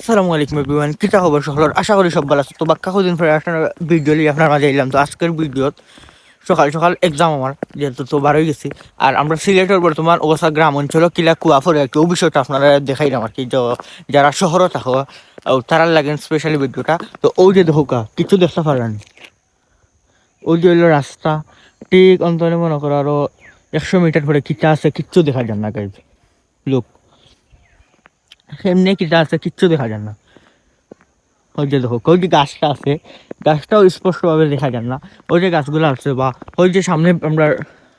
আসসালামু আলাইকুম এভরিওয়ান, কিটা খবর সকলের? আশা করি সব ভালো আছে। তো বাক্কা কদিন পরে একটা ভিডিও নিয়ে আপনার মাঝে এলাম। তো আজকের ভিডিওত সকাল সকাল এক্সাম আমার, যেহেতু তো বার হয়ে গেছি। আর আমরা সিলেটের বর্তমান অবস্থা গ্রাম অঞ্চল কিলা কুয়া ফরে একটু বিষয়টা আপনারা দেখাইলাম আর কি। যারা শহরে থাকো তারা লাগেন স্পেশালি ভিডিওটা। তো ওই যে দেখোকা কিছু দেখতে পারেন, ওই যে হইলো রাস্তা, ঠিক অন্তরে মনে করো আরো 100 মিটার পরে কিটা আছে কিচ্ছু দেখা যান না গাইজ। লোক এমনি কিটা আছে কিচ্ছু দেখা যান না। ওই যে দেখো ওই যে গাছটা আছে, গাছটাও স্পষ্টভাবে দেখা যান না। ওই যে গাছগুলো আছে বা ওই যে সামনে আমরা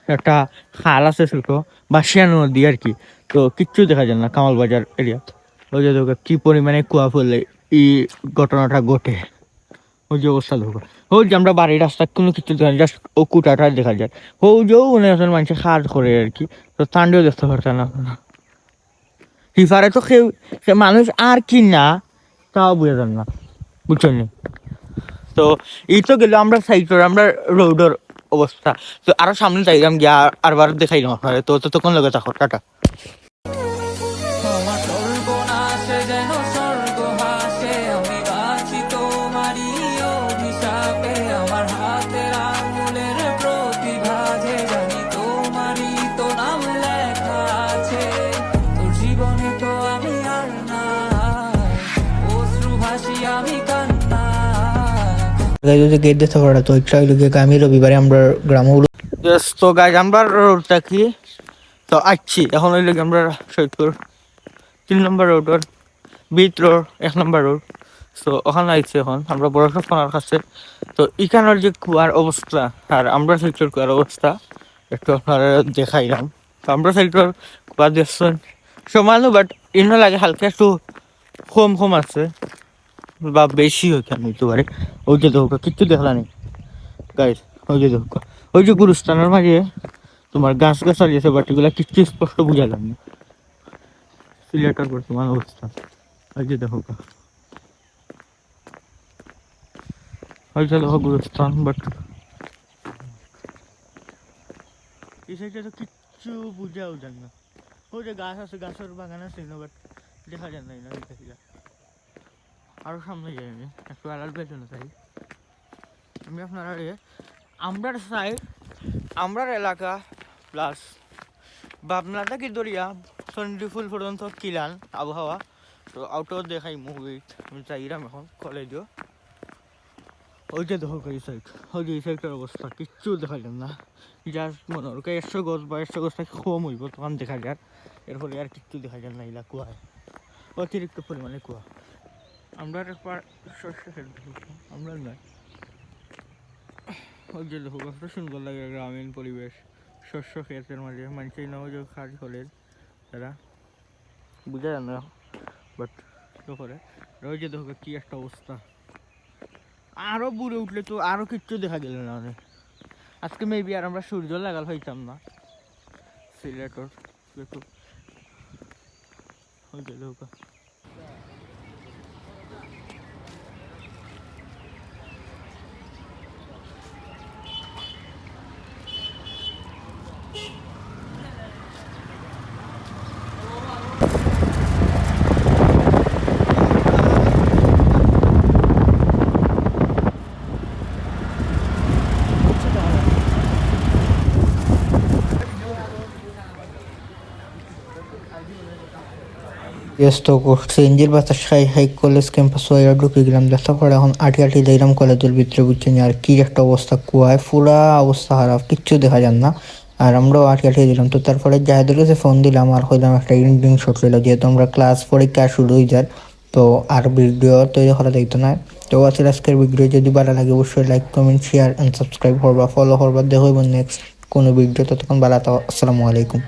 একটা খাল আছে ছোট বা শিয়ানো নদী আর কি, তো কিচ্ছু দেখা যান না কামাল বাজার এরিয়া। ওই যে দেখো কি পরিমাণে কুয়া পড়লে এই ঘটনাটা ঘটে। ওই যে অবস্থা দেখো, ওই যে আমরা বাড়ির রাস্তা কোনো কিছু দেখা যায়, জাস্ট ও কুটাটা দেখা যায়। ওই যে মনে আসলে মানুষের কাজ করে আর কি, তো তান্ডেও দেখতে পারতেন না। ফিফারে তো কেউ মানুষ আর কি না তাও বুঝে যান না, বুঝছেন? তো এই তো গেল আমরা সাইডের আমরা রোডের অবস্থা। তো আরো সামনে যাইলাম গিয়া আরবার দেখাইলাম আপনারা। তো ততক্ষণ লগে থাকো, টাটা। গেট দেখতে পারা তো একটা হইলো গিয়ে আমি রবিবারে আমরা গ্রামগুলো তো গাইজ আমরা রোডটা কি তো আসছি এখন হইলো গিয়ে আমরা সৈয়দপুর 3 নম্বর রোডের বিট রোড 1 নম্বর রোড। তো ওখানে আইছি এখন আমরা বড়সড় থানার কাছে। তো এখানের যে কুয়ার অবস্থা আর আমরা সাইডের কুয়ার অবস্থা একটু আপনারা দেখাইলাম। তো আমরা সাইডের কুয়া দেখছেন সমানও, বাট ইনো লাগে হালকা একটু কম কম আছে বা বেশি ওইখানে হইতে পারে। ওই যে দেখো কিচ্ছু দেখলা নেই গাইজ। ওই যে দেখো ওই যে গুরুস্থানের মাঝে তোমার গাছ গাছালি আছে, বাট এগুলা কিচ্ছু স্পষ্ট বোঝা যায় না। সিলেটের বর্তমান অবস্থা ওই যে দেখো, ওই যে দেখো গুরুস্থান, বাট এই সাইডে তো কিচ্ছু বুঝাও যায় না। ওই যে গাছ আছে, গাছের বাগান আছে, বাট দেখা যায় না। আরো সামনে যাই আমি একটু আড়াল পেছনে চাই আমি আপনারা আমরার সাইড আমরার এলাকা প্লাস ভাবনা থেকে দরিয়া সন্ডিফুল পর্যন্ত কিলান আবহাওয়া। তো আউটডোর দেখাই মুভি আমি চাইলাম এখন কলেজও। ওই যে দেখো এই সাইড, ওই যে এই সাইডের অবস্থা কিচ্ছু দেখা যায় না। যার মনে হয় 100 গজ বা 100 গজ থেকে কম হইব তখন দেখা যায়। এর ফলে আর কিচ্ছু দেখা যায় না, এলা কুয়ায় অতিরিক্ত পরিমাণে কুয়া। আমরা একবার শস্য খেতে আমরা নয়। ওই যে দেখো কত সুন্দর লাগে গ্রামীণ পরিবেশ, শস্য ক্ষেতের মাঝে মানুষের নামে যে কাজ করে তারা বুঝা যায় না, বাট করে। ওই যে দেখো কি একটা অবস্থা, আরো বুড়ে উঠলে তো আরো কিচ্ছু দেখা গেল না। আজকে মেবি আর আমরা সূর্য লাগাল হইতাম না সিলেটর। ওই যে দেখো ব্যস্ত করছে ইঞ্জির বাতাস খাই হাই কলেজ ক্যাম্পাস ওয়াইরা ঢুকে গেলাম। দেখা পরে এখন আটি আটি যাইলাম কলেজের ভিতরে, বুঝছেন? আর কি একটা অবস্থা, কুয়ায় পুরা অবস্থা খারাপ, কিচ্ছু দেখা যান না। আর আমরাও আটি আটি দিলাম। তো তারপরে জাহেদের কাছে ফোন দিলাম আর হইলাম একটা ইন্ডিং শট লইল, যেহেতু আমরা ক্লাস পরীক্ষা শুরু হয়ে যায়। তো আর ভিডিও তৈরি করা দেখতো না। তো আজকের ভিডিও যদি ভালো লাগে অবশ্যই like comment share and subscribe করবা, ফলো করবা। দেখো নেক্সট কোনো ভিডিও, ততক্ষণ ভালো থাকো। আসসালামু আলাইকুম।